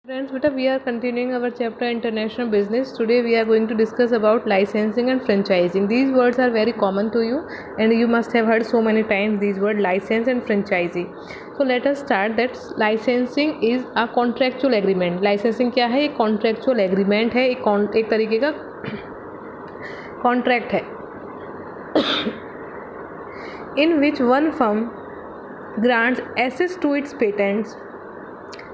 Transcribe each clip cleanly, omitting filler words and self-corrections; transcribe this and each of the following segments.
Friends, beta, we are continuing our chapter International Business. Today we are going to discuss about licensing and franchising. These words are very common to you and you must have heard so many times these words license and franchising. So let us start that licensing is a contractual agreement. Licensing क्या है? एक contractual agreement है, एक तरीके का contract है in which one firm grants access to its patents,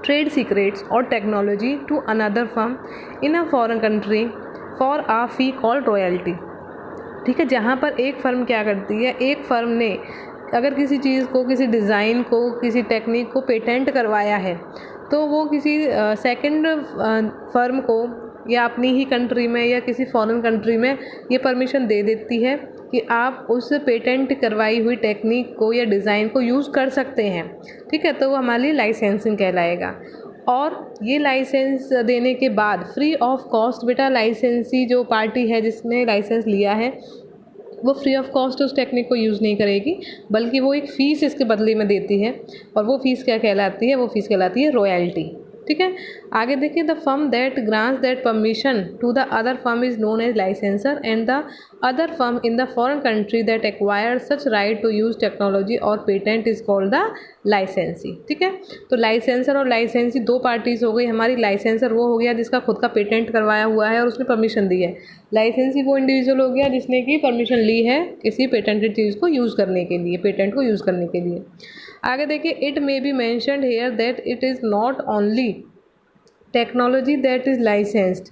trade secrets or technology to another firm in a foreign country for a fee called royalty. ठीक है, जहाँ पर एक फ़र्म क्या करती है, एक फ़र्म ने अगर किसी चीज़ को, किसी डिज़ाइन को, किसी टेक्निक को पेटेंट करवाया है तो वो किसी सेकंड फर्म को या अपनी ही कंट्री में या किसी फॉरेन कंट्री में ये परमिशन दे देती है कि आप उस पेटेंट करवाई हुई टेक्निक को या डिज़ाइन को यूज़ कर सकते हैं। ठीक है, तो वो हमारे लिए लाइसेंसिंग कहलाएगा। और ये लाइसेंस देने के बाद फ्री ऑफ कॉस्ट बेटा लाइसेंसी जो पार्टी है जिसने लाइसेंस लिया है वो फ्री ऑफ कॉस्ट उस टेक्निक को यूज़ नहीं करेगी, बल्कि वो एक फ़ीस इसके बदले में देती है। और वो फ़ीस क्या कहलाती है? वो फ़ीस कहलाती है रॉयल्टी। ठीक है, आगे देखिए, the firm that grants that permission to the other firm is known as licensor and the other firm in the foreign country that acquire such right to use technology और patent is called the licensee. ठीक है, तो licensor और लाइसेंसी दो parties हो गई हमारी। लाइसेंसर वो हो गया जिसका खुद का पेटेंट करवाया हुआ है और उसने परमिशन दी है। लाइसेंसी वो इंडिविजुअल हो गया जिसने की परमिशन ली है किसी पेटेंटेड चीज़ को यूज़ करने के लिए, पेटेंट को यूज़ करने के लिए। आगे देखिए, it may be mentioned here that it is not only technology that is licensed.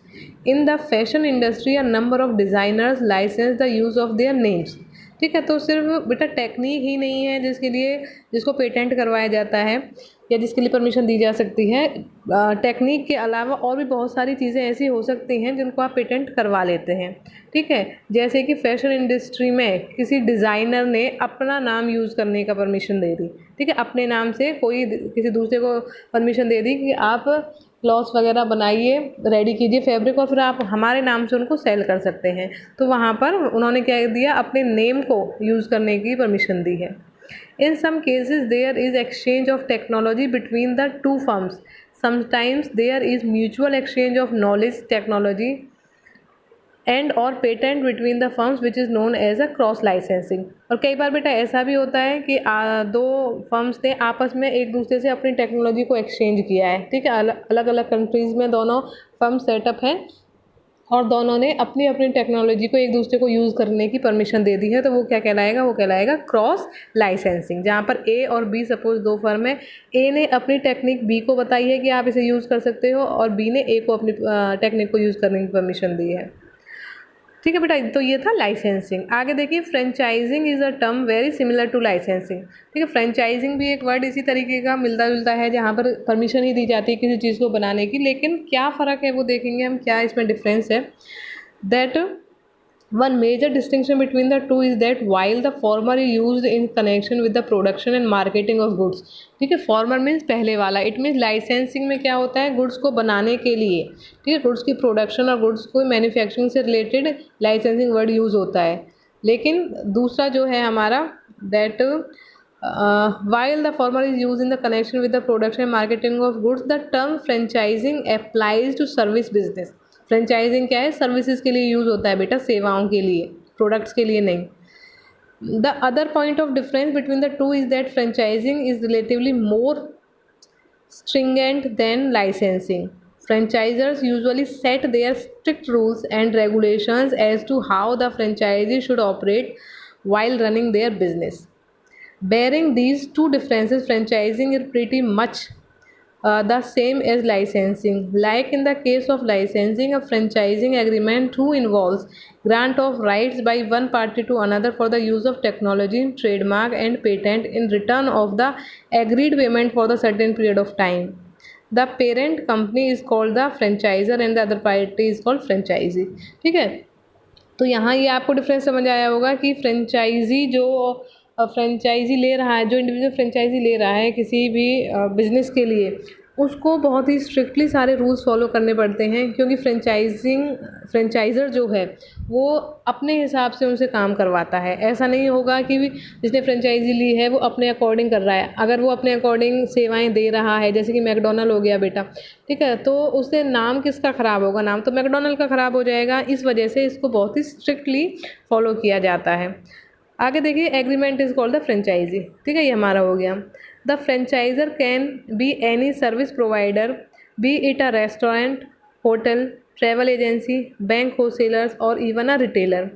In the fashion industry a number of designers license the use of their names. ठीक है, तो सिर्फ बेटा टेक्निक ही नहीं है जिसको पेटेंट करवाया जाता है या जिसके लिए परमिशन दी जा सकती है। टेक्निक के अलावा और भी बहुत सारी चीज़ें ऐसी हो सकती हैं जिनको आप पेटेंट करवा लेते हैं। ठीक है, जैसे कि फैशन इंडस्ट्री में किसी डिज़ाइनर ने अपना नाम यूज़ करने का परमिशन दे दी। ठीक है, अपने नाम से कोई किसी दूसरे को परमिशन दे दी कि आप क्लॉथ्स वगैरह बनाइए, रेडी कीजिए फैब्रिक और फिर आप हमारे नाम से उनको सेल कर सकते हैं। तो वहाँ पर उन्होंने क्या दिया? अपने नेम को यूज़ करने की परमिशन दी है। In some cases there is exchange of technology between the two firms. Sometimes there is mutual exchange of knowledge, technology and और patent between the firms which is known as a cross licensing. और कई बार बेटा ऐसा भी होता है कि दो फर्म्स ने आपस में एक दूसरे से अपनी टेक्नोलॉजी को एक्सचेंज किया है। ठीक है, अलग अलग कंट्रीज़ में दोनों फर्म सेटअप हैं और दोनों ने अपनी अपनी टेक्नोलॉजी को एक दूसरे को यूज़ करने की परमिशन दे दी है, तो वो क्या कहलाएगा? वो कहलाएगा क्रॉस लाइसेंसिंग। जहाँ पर ए और बी, सपोज दो फर्म है, ए ने अपनी टेक्निक बी को बताई है कि आप इसे यूज़ कर सकते हो और बी ने ए को अपनी टेक्निक को यूज़ करने की परमिशन दी है। ठीक है बेटा, तो ये था लाइसेंसिंग। आगे देखिए, franchising is a term very similar to licensing. ठीक है, फ्रेंचाइजिंग भी एक वर्ड इसी तरीके का मिलता जुलता है जहाँ पर परमिशन ही दी जाती है किसी चीज़ को बनाने की। लेकिन क्या फ़र्क है वो देखेंगे हम, क्या इसमें डिफरेंस है। That one major distinction between the two is that while the former is used in connection with the production and marketing of goods. ठीक है, former means पहले वाला, it means licensing में क्या होता है? गुड्स को बनाने के लिए, ठीक है, गुड्स की प्रोडक्शन और गुड्स को मैन्युफैक्चरिंग से रिलेटेड लाइसेंसिंग वर्ड यूज़ होता है। लेकिन दूसरा जो है हमारा that while the former is used in the connection with the production and marketing of goods, the term franchising applies to service business. Franchising क्या है? सर्विसेज के लिए यूज़ होता है बेटा, सेवाओं के लिए, प्रोडक्ट्स के लिए नहीं। The other point of difference between the two is that franchising is relatively more stringent than licensing. Franchisors usually set their strict rules and regulations as to how the franchisee should operate while running their business. Bearing these two differences, franchising is pretty much the same as licensing. Like in the case of licensing, a franchising agreement too involves grant of rights by one party to another for the use of technology, trademark and patent in return of the agreed payment for the certain period of time. The parent company is called the franchisor and the other party is called franchisee. ठीक है, तो यहाँ ये आपको difference समझ आया होगा कि फ्रेंचाइजी जो फ्रेंचाइजी ले रहा है, जो इंडिविजुअल फ्रेंचाइजी ले रहा है किसी भी बिज़नेस के लिए, उसको बहुत ही स्ट्रिक्टली सारे रूल्स फॉलो करने पड़ते हैं, क्योंकि फ्रेंचाइज़र जो है वो अपने हिसाब से उनसे काम करवाता है। ऐसा नहीं होगा कि जिसने फ्रेंचाइजी ली है वो अपने अकॉर्डिंग कर रहा है। अगर वो अपने अकॉर्डिंग सेवाएं दे रहा है, जैसे कि मैकडॉनल्ड हो गया बेटा, ठीक है, तो उससे नाम किसका ख़राब होगा? नाम तो मैकडॉनल्ड का ख़राब हो जाएगा। इस वजह से इसको बहुत ही स्ट्रिक्टली फॉलो किया जाता है। आगे देखिए, agreement is called the franchisee. ठीक है, ये हमारा हो गया। The franchiser can be any service provider, be it a restaurant, hotel, travel agency, bank wholesalers और even a retailer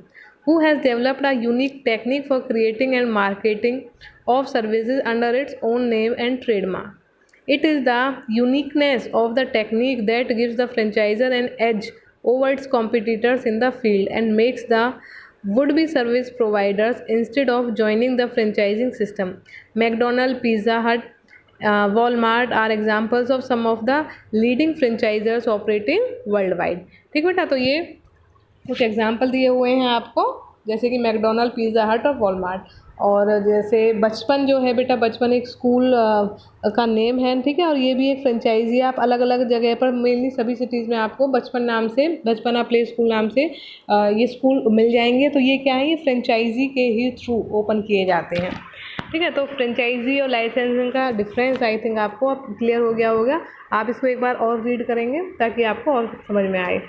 who has developed a unique technique for creating and marketing of services under its own name and trademark. It is the uniqueness of the technique that gives the franchisor an edge over its competitors in the field and makes the would-be service providers instead of joining the franchising system. McDonald's, Pizza Hut, Walmart are examples of some of the leading franchisors operating worldwide. ठीक बेटा, तो ये कुछ example दिए हुए हैं आपको, जैसे कि मैकडोनल्ड, पिज़्ज़ा हट और वॉलमार्ट। और जैसे बचपन जो है बेटा, बचपन एक स्कूल का नेम है, ठीक है, और ये भी एक फ्रेंचाइजी है। आप अलग अलग जगह पर, मेनली सभी सिटीज़ में आपको बचपन नाम से, बचपना प्ले स्कूल नाम से ये स्कूल मिल जाएंगे। तो ये क्या है? ये फ्रेंचाइजी के ही थ्रू ओपन किए जाते हैं। ठीक है, तो फ्रेंचाइजी और लाइसेंसिंग का डिफरेंस आई थिंक आपको अब क्लियर हो गया होगा। आप इसको एक बार और रीड करेंगे ताकि आपको और समझ में आए।